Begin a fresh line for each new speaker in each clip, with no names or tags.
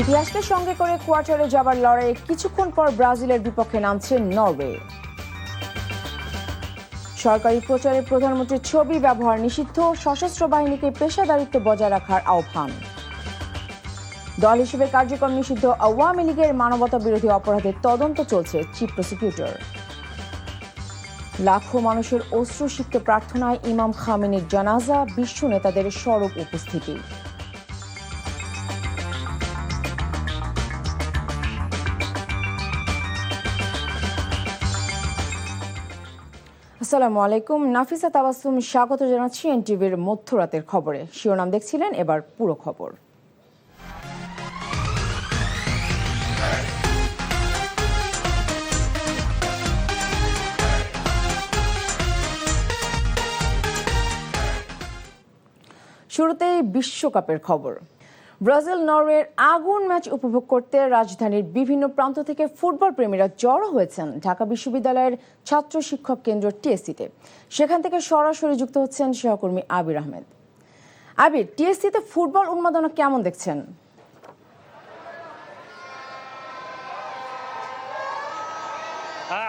ইতিহাসকে সঙ্গে করে কোয়ার্টারে যাবার লড়াইয়ে কিছুক্ষণ পর ব্রাজিলের বিপক্ষে নামছে নরওয়ে। সরকারি প্রচারে প্রধানমন্ত্রীর ছবি ব্যবহার নিষিদ্ধ, সশস্ত্র বাহিনীকে পেশাদারিত্ব বজায় রাখার আহ্বান। দল হিসেবে কার্যক্রম নিষিদ্ধ আওয়ামী লীগের মানবতা বিরোধী অপরাধের তদন্ত চলছে, চিফ প্রসিকিউটর। লাখো মানুষের অশ্রুসিক্ত প্রার্থনায় ইমাম খামেনির জানাজা, বিশ্ব নেতাদের সরব উপস্থিতি। আসসালামু আলাইকুম, নাফিসা তাবাসসুম স্বাগত জানাচ্ছি এনটিভির মধ্যরাতের খবরে। শিরোনাম দেখছিলেন, এবার পুরো খবর। শুরুতেই বিশ্বকাপের খবর। ব্রাজিল নরওয়ের আগুন ম্যাচ উপভোগ করতে রাজধানীর বিভিন্ন প্রান্ত থেকে ফুটবল প্রেমীরা জড়ো হয়েছেন ঢাকা বিশ্ববিদ্যালয়ের ছাত্র শিক্ষক কেন্দ্র টিএসসিতে। সেখান থেকে সরাসরি যুক্ত হচ্ছেন সহকর্মী আবির আহমেদ। আবির, টিএসসিতে ফুটবল উন্মাদনা কেমন দেখছেন?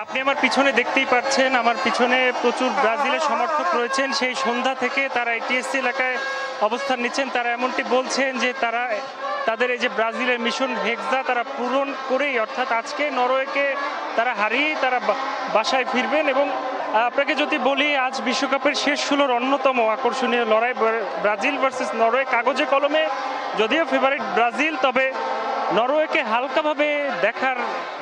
আপনি আমার পিছনে দেখতেই পাচ্ছেন, আমার পিছনে প্রচুর ব্রাজিলের সমর্থক রয়েছেন। সেই সন্ধ্যা থেকে তারা টিএসসি এলাকায় অবস্থান নিচ্ছেন। তারা এমনটি বলছেন যে তাদের এই যে ব্রাজিলের মিশন হেক্সা তারা পূরণ করেই, অর্থাৎ আজকে নরওয়েকে তারা হারিয়েই তারা বাসায় ফিরবেন। এবং আপনাকে যদি বলি, আজ বিশ্বকাপের শেষ ষোলোর অন্যতম আকর্ষণীয় লড়াই ব্রাজিল ভার্সেস নরওয়ে। কাগজে কলমে যদিও ফেভারিট ব্রাজিল, তবে নরওয়েকে হালকাভাবে দেখার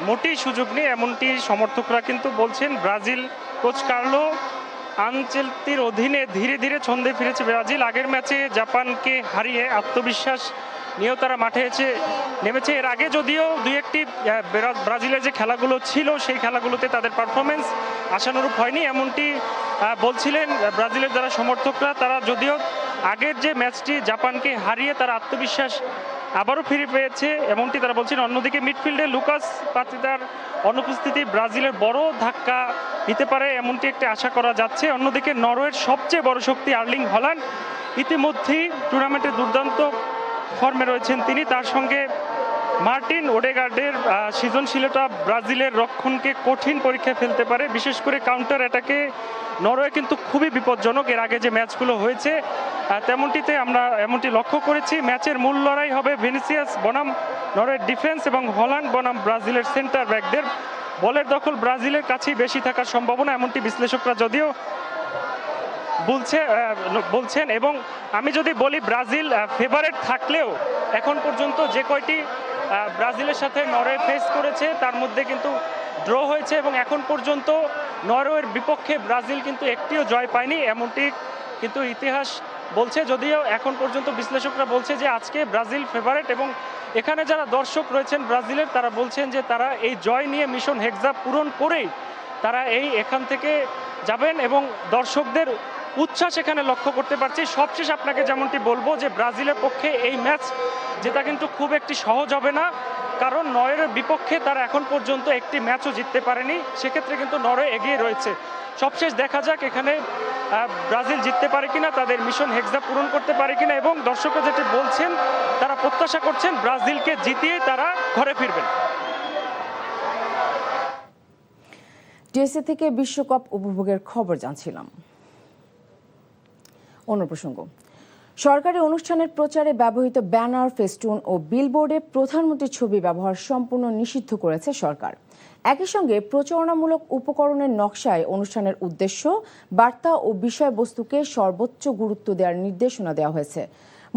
মোটেই সুযোগ নেই, এমনটি সমর্থকরা কিন্তু বলছেন। ব্রাজিল কোচ কার্লো আনচেলত্তির অধীনে ধীরে ধীরে ছন্দে ফিরেছে ব্রাজিল। আগের ম্যাচে জাপানকে হারিয়ে আত্মবিশ্বাস নিয়েও তারা মাঠে নেমেছে। এর আগে যদিও দুই একটি ব্রাজিলের যে খেলাগুলো ছিল, সেই খেলাগুলোতে তাদের পারফরমেন্স আশানুরূপ হয়নি, এমনটি বলছিলেন ব্রাজিলের যারা সমর্থকরা। তারা যদিও আগের যে ম্যাচটি জাপানকে হারিয়ে তারা আত্মবিশ্বাস আবারও ফিরে পেয়েছে, এমনটি তারা বলছেন। অন্যদিকে মিডফিল্ডে লুকাস পাতিদার অনুপস্থিতি ব্রাজিলের বড় ধাক্কা দিতে পারে, এমনটি একটি আশা করা যাচ্ছে। অন্যদিকে নরওয়ের সবচেয়ে বড় শক্তি আর্লিং হল্যান্ড ইতিমধ্যেই টুর্নামেন্টে দুর্দান্ত ফর্মে রয়েছেন তিনি। তার সঙ্গে মার্টিন ওডেগার্ডের সৃজনশীলতা ব্রাজিলের রক্ষণকে কঠিন পরীক্ষায় ফেলতে পারে, বিশেষ করে কাউন্টার অ্যাটাকে নরওয়ে কিন্তু খুবই বিপজ্জনক। এর আগে যে ম্যাচগুলো হয়েছে তেমনটিতে আমরা এমনটি লক্ষ্য করেছি। ম্যাচের মূল লড়াই হবে ভিনিসিয়াস বনাম নরওয়ের ডিফেন্স এবং হল্যান্ড বনাম ব্রাজিলের সেন্টার ব্যাকদের। বলের দখল ব্রাজিলের কাছেই বেশি থাকার সম্ভাবনা, এমনটি বিশ্লেষকরা যদিও বলছেন। এবং আমি যদি বলি, ব্রাজিল ফেভারিট থাকলেও এখন পর্যন্ত যে কয়টি ব্রাজিলের সাথে নরওয়ে ফেস করেছে তার মধ্যে কিন্তু ড্র হয়েছে, এবং এখন পর্যন্ত নরওয়ের বিপক্ষে ব্রাজিল কিন্তু একটিও জয় পায়নি, এমনটি কিন্তু ইতিহাস বলছে। যদিও এখন পর্যন্ত বিশ্লেষকরা বলছে যে আজকে ব্রাজিল ফেভারিট, এবং এখানে যারা দর্শক রয়েছেন ব্রাজিলের তারা বলছেন যে তারা এই জয় নিয়ে মিশন হেক্সা পূরণ করেই তারা এখান থেকে যাবেন, এবং দর্শকদের উচ্ছ্বাস এখানে লক্ষ্য করতে পারছি। সবশেষ আপনাকে যেমনটি বলবো যে ব্রাজিলের পক্ষে এই ম্যাচ যেটা কিন্তু খুব একটি সহজ হবে না, কারণ নরওয়ের বিপক্ষে তারা এখন পর্যন্ত একটি ম্যাচও জিততে পারেনি। সেক্ষেত্রে কিন্তু নরওয়ে এগিয়ে রয়েছে। সবশেষ দেখা যাক এখানে ব্রাজিল জিততে পারে কিনা, তাদের মিশন হেক্সা পূরণ করতে পারে কিনা, এবং দর্শকরা যেটি বলছেন তারা প্রত্যাশা করছেন ব্রাজিলকে জিতিয়ে তারা ঘরে ফিরবেন।
টিএসসি থেকে বিশ্বকাপ উপভোগের খবর জানছিলাম। অন্য প্রসঙ্গ, সরকারি অনুষ্ঠানের প্রচারে ব্যবহৃত ব্যানার, ফেস্টুন ও বিলবোর্ডে প্রধানমন্ত্রীর ছবি ব্যবহার সম্পূর্ণ নিষিদ্ধ করেছে সরকার। একই সঙ্গে প্রচারণামূলক উপকরণের নকশায় অনুষ্ঠানের উদ্দেশ্য, বার্তা ও বিষয়বস্তুকে সর্বোচ্চ গুরুত্ব দেওয়ার নির্দেশনা দেওয়া হয়েছে।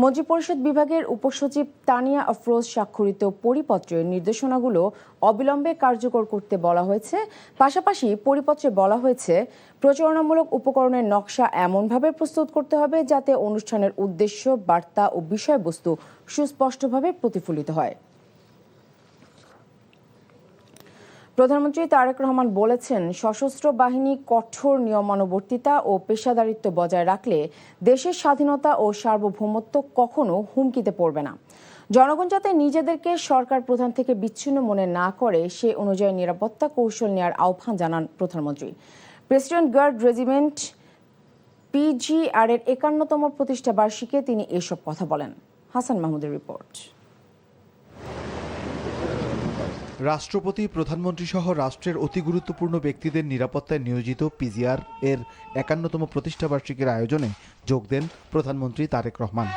মন্ত্রিপরিষদ বিভাগের উপসচিব তানিয়া আফরোজ স্বাক্ষরিত পরিপত্রের নির্দেশনাগুলো অবিলম্বে কার্যকর করতে বলা হয়েছে। পাশাপাশি পরিপত্রে বলা হয়েছে, প্রচারণামূলক উপকরণের নকশা এমনভাবে প্রস্তুত করতে হবে যাতে অনুষ্ঠানের উদ্দেশ্য, বার্তা ও বিষয়বস্তু সুস্পষ্টভাবে প্রতিফলিত হয়। প্রধানমন্ত্রী তারেক রহমান বলেছেন, সশস্ত্র বাহিনী কঠোর নিয়মানুবর্তিতা ও পেশাদারিত্ব বজায় রাখলে দেশের স্বাধীনতা ও সার্বভৌমত্ব কখনো হুমকিতে পড়বে না। জনগণ যাতে নিজেদেরকে সরকার প্রধান থেকে বিচ্ছিন্ন মনে না করে, সে অনুযায়ী নিরাপত্তা কৌশল নেওয়ার আহ্বান জানান প্রধানমন্ত্রী। প্রেসিডেন্ট গার্ড রেজিমেন্ট পিজিআর এর 51তম প্রতিষ্ঠা বার্ষিকীতে তিনি এসব কথা বলেন। হাসান মাহমুদের রিপোর্ট।
রাষ্ট্রপতি, প্রধানমন্ত্রী সহ রাষ্ট্রের অতি গুরুত্বপূর্ণ ব্যক্তিদের নিরাপত্তায় নিয়োজিত পিজিআর এর ৫১তম প্রতিষ্ঠাবার্ষিকীর আয়োজনে যোগ দেন প্রধানমন্ত্রী তারেক রহমান।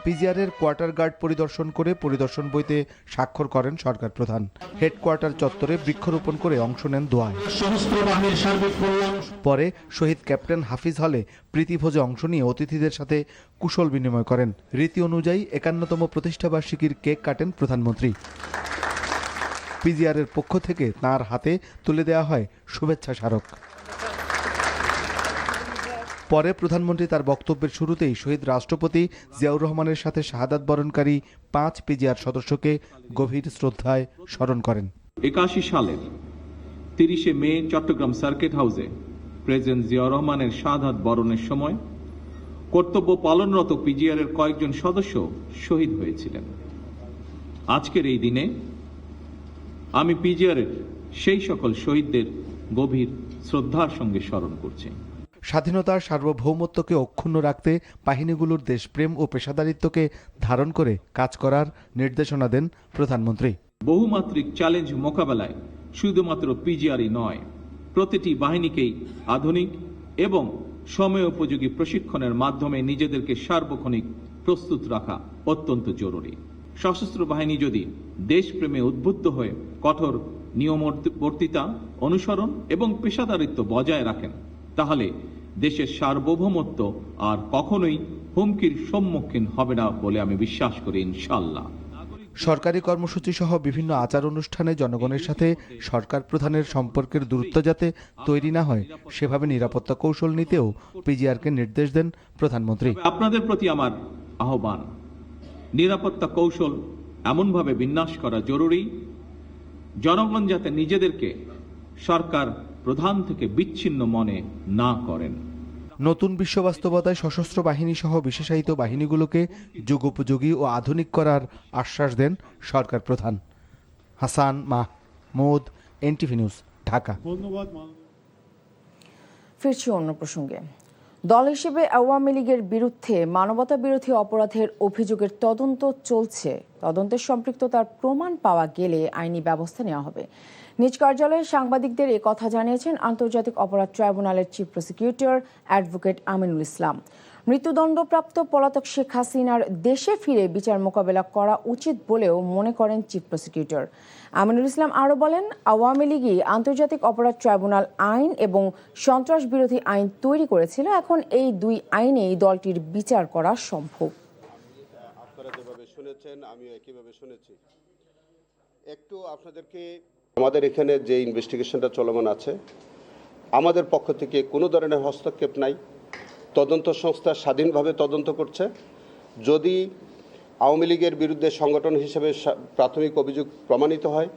পিজিআর এর কোয়ার্টার গার্ড পরিদর্শন করে পরিদর্শন বইতে স্বাক্ষর করেন সরকার প্রধান। হেডকোয়ার্টার চত্বরে বৃক্ষরোপণ করে অংশ নেন দোয়ায়। পরে শহীদ ক্যাপ্টেন হাফিজ হলে প্রীতিভোজে অংশ নিয়ে অতিথিদের সাথে কুশল বিনিময় করেন। রীতি অনুযায়ী ৫১তম প্রতিষ্ঠাবার্ষিকীর কেক কাটেন প্রধানমন্ত্রী। পিজিআর এর পক্ষ থেকে তাঁর হাতে তুলে দেওয়া হয় শুভেচ্ছা স্মারক। পরে প্রধানমন্ত্রী তার বক্তব্যের শুরুতেই শহীদ রাষ্ট্রপতি জিয়াউর রহমানের সাথে শাহাদাত বরণকারী ৫ পিজিআর সদস্যকে গভীর শ্রদ্ধায় স্মরণ করেন।
৮১ সালের ৩০শে মে চট্টগ্রাম সার্কিট হাউসে প্রেসিডেন্ট জিয়াউর রহমানের শাহাদাত বরণের সময় কর্তব্য পালনরত পিজিআর এর কয়েকজন সদস্য শহীদ হয়েছিলেন। আজকের এই দিনে আমি পিজিআর এর সেই সকল শহীদদের গভীর শ্রদ্ধার সঙ্গে স্মরণ করছি।
স্বাধীনতার সার্বভৌমত্বকে অক্ষুণ্ণ রাখতে বাহিনীগুলোর দেশপ্রেম ও পেশাদারিত্বকে ধারণ করে কাজ করার নির্দেশনা দেন প্রধানমন্ত্রী।
বহুমাত্রিক চ্যালেঞ্জ মোকাবেলায় শুধুমাত্র পিজিআরই নয়, প্রতিটি বাহিনীকেই আধুনিক এবং সময়োপযোগী প্রশিক্ষণের মাধ্যমে নিজেদেরকে সার্বক্ষণিক প্রস্তুত রাখা অত্যন্ত জরুরি। সশস্ত্র বাহিনী যদি দেশপ্রেমে উদ্বুদ্ধ হয়ে কঠোর নিয়মবর্তিতা অনুসরণ এবং পেশাদারিত্ব বজায় রাখেন, তাহলে দেশের সার্বভৌমত্ব আর কখনোই হুমকির সম্মুখীন হবে না বলে আমি বিশ্বাস করি, ইনশাআল্লাহ।
সরকারি কর্মসূচি সহ বিভিন্ন আচার অনুষ্ঠানে জনগণের সাথে সরকার প্রধানের সম্পর্কের দূরত্ব যাতে তৈরি না হয় সেভাবে নিরাপত্তা কৌশল নিতেও পিজিআরকে নির্দেশ দেন প্রধানমন্ত্রী।
আপনাদের প্রতি আমার আহ্বান, নিরাপত্তা কৌশল এমনভাবে বিন্যাস করা জরুরি জনগণ যাতে নিজেদেরকে সরকার প্রধান থেকে বিচ্ছিন্ন মনে না করেন।
নতুন বিশ্ব বাস্তবতায় সশস্ত্র বাহিনী সহ বিশেষায়িত বাহিনীগুলোকে যুগোপযোগী ও আধুনিক করার আশ্বাস দেন সরকার প্রধান। Hasan Mahmud, NTV news, Dhaka.
ফিরছি অন্য প্রসঙ্গে। দল হিসেবে আওয়ামী লীগের বিরুদ্ধে মানবতা বিরোধী অপরাধের অভিযোগের তদন্ত চলছে। তদন্তের সম্পৃক্ততার প্রমাণ পাওয়া গেলে আইনি ব্যবস্থা নেওয়া হবে। নিজ কার্যালয়ে সাংবাদিকদের এ কথা জানিয়েছেন আন্তর্জাতিক অপরাধ ট্রাইব্যুনালের chief prosecutor advocate Aminul Islam. মৃত্যুদণ্ডপ্রাপ্ত পলাতক শেখ হাসিনার দেশে ফিরে বিচার মোকাবেলা করা উচিত বলেও মনে করেন চিফ প্রসিকিউটর। আমিনুল ইসলাম আরও বলেন, আওয়ামী লীগই আন্তর্জাতিক অপরাধ ট্রাইব্যুনাল আইন এবং সন্ত্রাস বিরোধী আইন তৈরি করেছিল। এখন এই দুই আইনেই দলটির বিচার করা সম্ভব।
আপনারা যেভাবে শুনেছেন আমিও একইভাবে শুনেছি। একটু আপনাদেরকে, আমাদের এখানে যে ইনভেস্টিগেশনটা চলমান আছে, আমাদের পক্ষ থেকে কোনো ধরনের হস্তক্ষেপ নাই। তদন্ত সংস্থা স্বাধীনভাবে তদন্ত করছে। যদি আওয়ামী লীগের বিরুদ্ধে সংগঠন হিসেবে প্রাথমিক অভিযোগ প্রমাণিত হয়,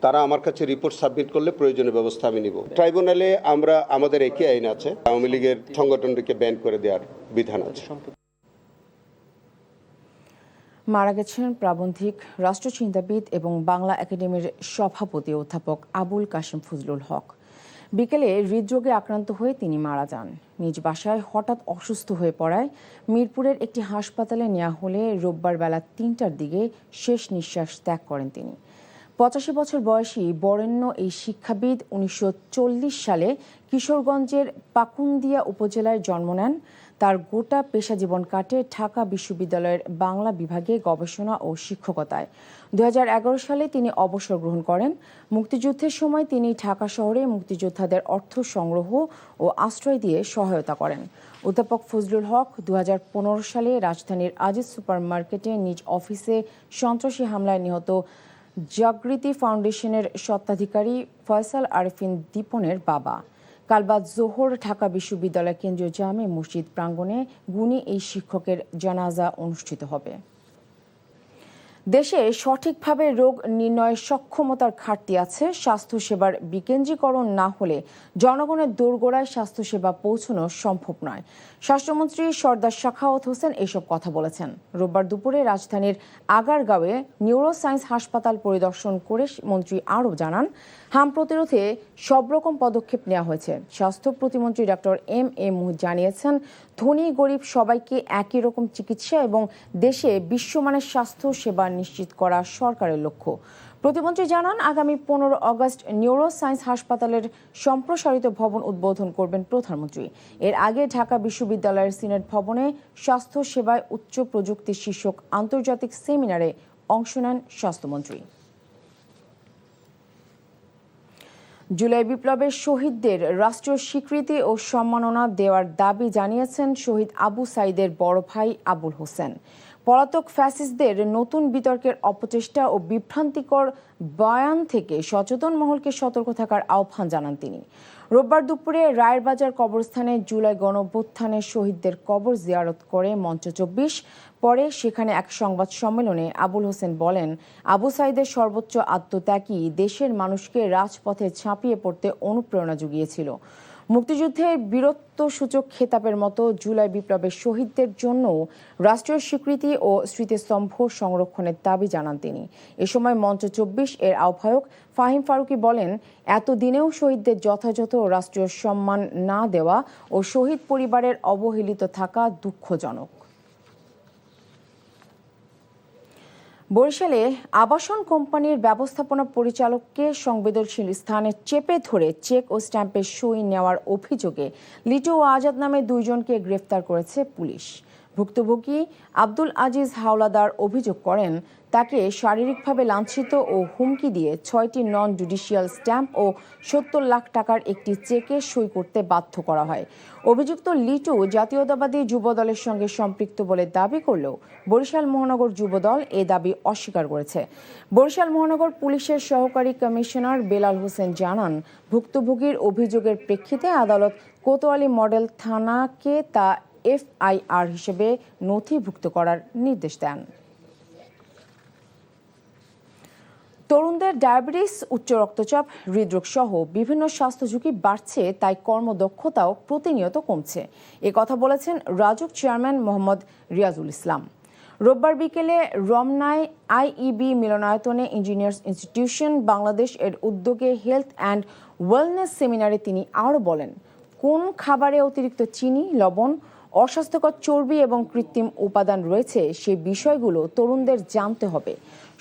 তারা আমার কাছে রিপোর্ট সাবমিট করলে প্রয়োজনীয় ব্যবস্থা আমি নিব। ট্রাইব্যুনালে আমরা আমাদের একই আইন আছে, আওয়ামী লীগের সংগঠনটিকে ব্যান করে দেওয়ার বিধান আছে।
মারা গেছেন প্রাবন্ধিক, রাষ্ট্রচিন্তাবিদ এবং বাংলা একাডেমির সভাপতি অধ্যাপক আবুল কাশেম ফজলুল হক। বিকেলে হৃদরোগে আক্রান্ত হয়ে তিনি মারা যান। নিজ বাসায় হঠাৎ অসুস্থ হয়ে পড়ায় মিরপুরের একটি হাসপাতালে নেওয়া হলে রোববার বেলা ৩টার দিকে শেষ নিঃশ্বাস ত্যাগ করেন তিনি। ৮৫ বছর বয়সী বরেণ্য এই শিক্ষাবিদ ১৯৪০ সালে কিশোরগঞ্জের পাকুন্দিয়া উপজেলায় জন্ম নেন। তার গোটা পেশা জীবন কাটে ঢাকা বিশ্ববিদ্যালয়ের বাংলা বিভাগে গবেষণা ও শিক্ষকতায়। ২০১১ সালে তিনি অবসর গ্রহণ করেন। মুক্তিযুদ্ধের সময় তিনি ঢাকা শহরে মুক্তিযোদ্ধাদের অর্থ সংগ্রহ ও আশ্রয় দিয়ে সহায়তা করেন। অধ্যাপক ফজলুল হক ২০১৫ সালে রাজধানীর আজিজ সুপার মার্কেটে নিজ অফিসে সন্ত্রাসী হামলায় নিহত জাগৃতি ফাউন্ডেশনের স্বত্বাধিকারী ফয়সাল আরেফিন দীপনের বাবা। কাল বাদ জোহর ঢাকা বিশ্ববিদ্যালয় কেন্দ্রীয় জামে মসজিদ প্রাঙ্গণে গুণী এই শিক্ষকের জানাজা অনুষ্ঠিত হবে। দেশে সঠিকভাবে রোগ নির্ণয়ের সক্ষমতার ঘাটতি আছে। স্বাস্থ্যসেবার বিকেন্দ্রীকরণ না হলে জনগণের দোরগোড়ায় স্বাস্থ্যসেবা পৌঁছানো সম্ভব নয়। স্বাস্থ্যমন্ত্রী সর্দার সাখাওয়াত হোসেন এসব কথা বলেছেন। রোববার দুপুরে রাজধানীর আগারগাঁওয়ে নিউরোসায়েন্স হাসপাতাল পরিদর্শন করে মন্ত্রী আরও জানান, হাম প্রতিরোধে সব রকম পদক্ষেপ নেওয়া হয়েছে। স্বাস্থ্য প্রতিমন্ত্রী ডক্টর এম মুহিত জানিয়েছেন, ধনী গরিব সবাইকে একই রকম চিকিৎসা এবং দেশে বিশ্বমানের স্বাস্থ্য সেবা নিশ্চিত করা সরকারের লক্ষ্য। প্রতিমন্ত্রী জানান, আগামী 15 অগস্ট নিউরো সায়েন্স হাসপাতালের সম্প্রসারিত ভবন উদ্বোধন করবেন প্রধানমন্ত্রী। এর আগে ঢাকা বিশ্ববিদ্যালয়ের সিনেট ভবনে স্বাস্থ্য সেবায় উচ্চ প্রযুক্তি শীর্ষক আন্তর্জাতিক সেমিনারে অংশ নেন স্বাস্থ্যমন্ত্রী। জুলাই বিপ্লবের শহীদদের রাষ্ট্রীয় স্বীকৃতি ও সম্মাননা দেওয়ার দাবি জানিয়েছেন শহীদ আবু সাইদের বড় ভাই আবুল হোসেন। পলাতক ফ্যাসিস্টদের নতুন বিতর্কের অপচেষ্টা ও বিভ্রান্তিকর বয়ান থেকে সচেতন মহলকে সতর্ক থাকার আহ্বান জানান তিনি। রোববার দুপুরে রায়েরবাজার কবরস্থানে জুলাই গণঅভ্যুত্থানের শহীদদের কবর জিয়ারত করে মঞ্চ 24। পরে সেখানে এক সংবাদ সম্মেলনে আবুল হোসেন বলেন, আবু সাইদের সর্বোচ্চ আত্মত্যাগই দেশের মানুষকে রাজপথে ঝাঁপিয়ে পড়তে অনুপ্রেরণা জুগিয়েছিল। মুক্তিযুদ্ধের বীরত্বসূচক খেতাবের মতো জুলাই বিপ্লবের শহীদদের জন্য রাষ্ট্রীয় স্বীকৃতি ও স্মৃতিস্তম্ভ সংরক্ষণের দাবি জানান তিনি। এ সময় মঞ্চ 24 এর আহ্বায়ক ফাহিম ফারুকী বলেন, এতদিনেও শহীদদের যথাযথ রাষ্ট্রীয় সম্মান না দেওয়া ও শহীদ পরিবারের অবহেলিত থাকা দুঃখজনক। বরিশালে আবাসন কোম্পানির ব্যবস্থাপনা পরিচালককে সংবেদনশীল স্থানে চেপে ধরে চেক ও স্ট্যাম্পের সই নেওয়ার অভিযোগে লিটু ও আজাদ নামে 2 জনকে গ্রেফতার করেছে পুলিশ। ভুক্তভোগী আব্দুল আজিজ হাওলাদার অভিযোগ করেন, তাকে শারীরিকভাবে লাঞ্ছিত ও হুমকি দিয়ে 6টি নন জুডিশিয়াল স্ট্যাম্প ও 70 লাখ টাকার একটি চেকে সই করতে বাধ্য করা হয়। অভিযুক্ত লিটু জাতীয়তাবাদী যুবদলের সঙ্গে সম্পৃক্ত বলে দাবি করলেও বরিশাল মহানগর যুবদল এ দাবি অস্বীকার করেছে। বরিশাল মহানগর পুলিশের সহকারী কমিশনার বেলাল হোসেন জানান, ভুক্তভোগীর অভিযোগের প্রেক্ষিতে আদালত কোতোয়ালি মডেল থানাকে তা FIR হিসেবে নথিভুক্ত করার নির্দেশ দেন। তরুণদের ডায়াবেটিস, উচ্চ রক্তচাপ, হৃদরোগ সহ বিভিন্ন স্বাস্থ্য ঝুঁকি বাড়ছে, তাই কর্মদক্ষতাও প্রতিনিয়ত কমছে। এ কথা বলেছেন রাজউক চেয়ারম্যান মোহাম্মদ রিয়াজুল ইসলাম। রোববার বিকেলে রমনায় IEB মিলনায়তনে ইঞ্জিনিয়ার্স ইনস্টিটিউশন বাংলাদেশ এর উদ্যোগে হেলথ অ্যান্ড ওয়েলনেস সেমিনারে তিনি আরও বলেন, কোন খাবারে অতিরিক্ত চিনি, লবণ, অস্বাস্থ্যকর চর্বি এবং কৃত্রিম উপাদান রয়েছে সেই বিষয়গুলো তরুণদের জানতে হবে।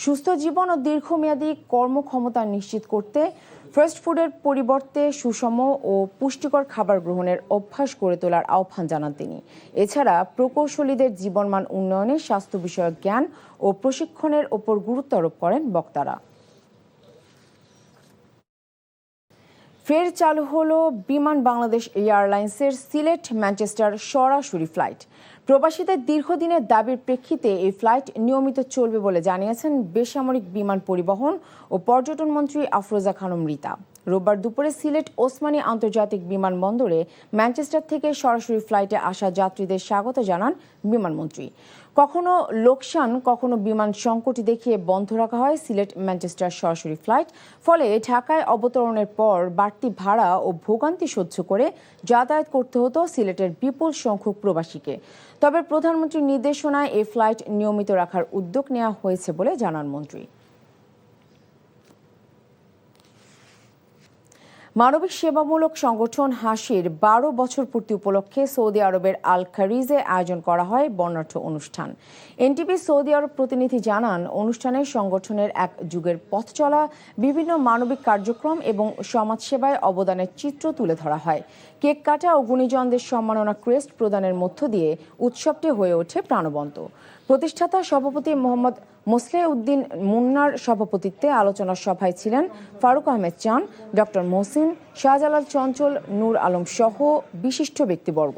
সুস্থ জীবন ও দীর্ঘমেয়াদী কর্মক্ষমতা নিশ্চিত করতে ফাস্ট ফুডের পরিবর্তে সুষম ও পুষ্টিকর খাবার গ্রহণের অভ্যাস গড়ে তোলার আহ্বান জানান তিনি। এছাড়া প্রকৌশলীদের জীবনমান উন্নয়নে স্বাস্থ্য বিষয়ক জ্ঞান ও প্রশিক্ষণের ওপর গুরুত্ব আরোপ করেন বক্তারা। ফের চালু হলো বিমান বাংলাদেশ এয়ারলাইন্সের সিলেট ম্যানচেস্টার সরাসরি ফ্লাইট। প্রবাসীদের দীর্ঘদিনের দাবির প্রেক্ষিতে এই ফ্লাইট নিয়মিত চলবে বলে জানিয়েছেন বেসামরিক বিমান পরিবহন ও পর্যটন মন্ত্রী আফরোজা খানম রিতা। রোববার দুপুরে সিলেট ওসমানী আন্তর্জাতিক বিমানবন্দরে ম্যানচেস্টার থেকে সরাসরি ফ্লাইটে আসা যাত্রীদের স্বাগত জানান বিমানমন্ত্রী। কখনো লোকসান, কখনো বিমান সংকট দেখিয়ে বন্ধ রাখা হয় সিলেট ম্যানচেস্টার সরাসরি ফ্লাইট। ফলে ঢাকায় অবতরণের পর বাড়তি ভাড়া ও ভোগান্তি সহ্য করে যাতায়াত করতে হতো সিলেটের বিপুল সংখ্যক প্রবাসীকে। তবে প্রধানমন্ত্রীর নির্দেশনায় এই ফ্লাইট নিয়মিত রাখার উদ্যোগ নেওয়া হয়েছে বলে জানান মন্ত্রী। মানবিক সেবামূলক সংগঠন হাসির 12 বছর পূর্তি উপলক্ষে সৌদি আরবের আল খারিজে আয়োজন করা হয় বর্ণাঢ্য অনুষ্ঠান। এনটিভি সৌদি আরব প্রতিনিধি জানান, অনুষ্ঠানে সংগঠনের এক যুগের পথ চলা, বিভিন্ন মানবিক কার্যক্রম এবং সমাজসেবায় অবদানের চিত্র তুলে ধরা হয়। কেক কাটা ও গুণীজনদের সম্মাননা ক্রেস্ট প্রদানের মধ্য দিয়ে উৎসবটি হয়ে ওঠে প্রাণবন্ত। প্রতিষ্ঠাতা সভাপতি মোহাম্মদ মোসলেউদ্দিন মুন্নার সভাপতিত্বে আলোচনা সভায় ছিলেন ফারুক আহমেদ চান, ডক্টর মহসিন, শাহজালাল চঞ্চল, নূর আলম সহ বিশিষ্ট ব্যক্তিবর্গ।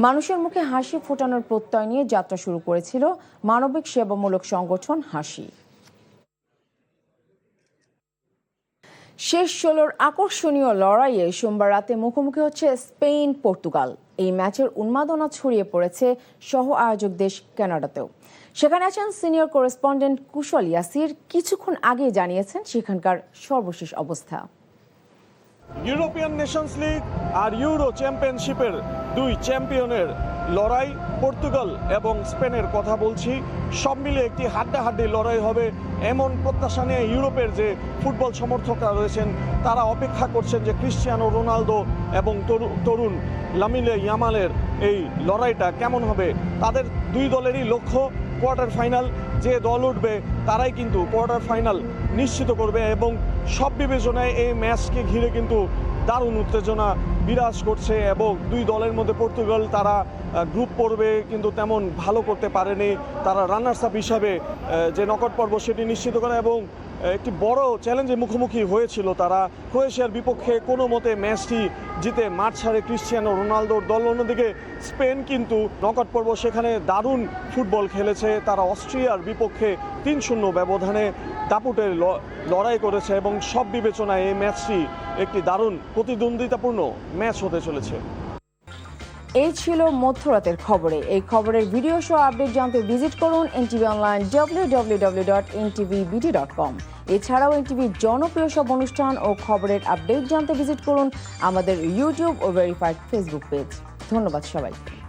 মানুষের মুখে হাসি ফোটানোর প্রত্যয় নিয়ে যাত্রা শুরু করেছিল মানবিক সেবামূলক সংগঠন হাসি। শেষ 16-র আকর্ষণীয় লড়াইয়ে সোমবার রাতে মুখোমুখি হচ্ছে স্পেন পর্তুগাল। এই ম্যাচের উন্মাদনা ছড়িয়ে পড়েছে সহ আয়োজক দেশ কানাডাতেও। সেখানে আছেন সিনিয়র করেসপন্ডেন্ট কুশল ইয়াসির। কিছুক্ষণ আগে জানিয়েছেন সেখানকার সর্বশেষ অবস্থা।
ইউরোপিয়ান নেশনস লিগ আর ইউরো চ্যাম্পিয়নশিপের 2 চ্যাম্পিয়নের লড়াই, পর্তুগাল এবং স্পেনের কথা বলছি। সব মিলে একটি হাড্ডাহাড্ডি লড়াই হবে এমন প্রত্যাশা নিয়ে ইউরোপের যে ফুটবল সমর্থকরা রয়েছেন তারা অপেক্ষা করছেন যে ক্রিশ্চিয়ানো রোনালদো এবং তরুণ লামিনে ইয়ামালের এই লড়াইটা কেমন হবে। তাদের 2 দলেরই লক্ষ্য কোয়ার্টার ফাইনাল যে দল উঠবে তারাই কিন্তু কোয়ার্টার ফাইনাল নিশ্চিত করবে এবং সব বিবেচনায় এই ম্যাচকে ঘিরে কিন্তু দারুণ উত্তেজনা বিরাজ করছে এবং দুই দলের মধ্যে পর্তুগাল তারা গ্রুপ পর্বে কিন্তু তেমন ভালো করতে পারেনি, তারা রানার্স আপ হিসাবে যে নকআউট পর্ব সেটি নিশ্চিত করে এবং একটি বড় চ্যালেঞ্জের মুখোমুখি হয়েছিল তারা ক্রোয়েশিয়ার বিপক্ষে কোনো মতে ম্যাচটি জিতে মাঠ ছাড়ে ক্রিশ্চিয়ানো রোনালদোর দল। অন্যদিকে স্পেন কিন্তু নকআউট পর্ব সেখানে দারুণ ফুটবল খেলেছে, তারা অস্ট্রিয়ার বিপক্ষে 3-0 ব্যবধানে দাপুটের লড়াই করেছে এবং সব বিবেচনায় এই ম্যাচটি একটি দারুণ প্রতিদ্বন্দ্বিতাপূর্ণ ম্যাচ হতে চলেছে।
এই ছিল মধ্যরাতের খবরে। এই খবরের ভিডিও সহ আপডেট জানতে ভিজিট করুন এনটিভি অনলাইন www.ntvbt.com। এছাড়াও এনটিভির জনপ্রিয় সব অনুষ্ঠান ও খবরের আপডেট জানতে ভিজিট করুন আমাদের ইউটিউব ও ভেরিফাইড ফেসবুক পেজ। ধন্যবাদ সবাইকে।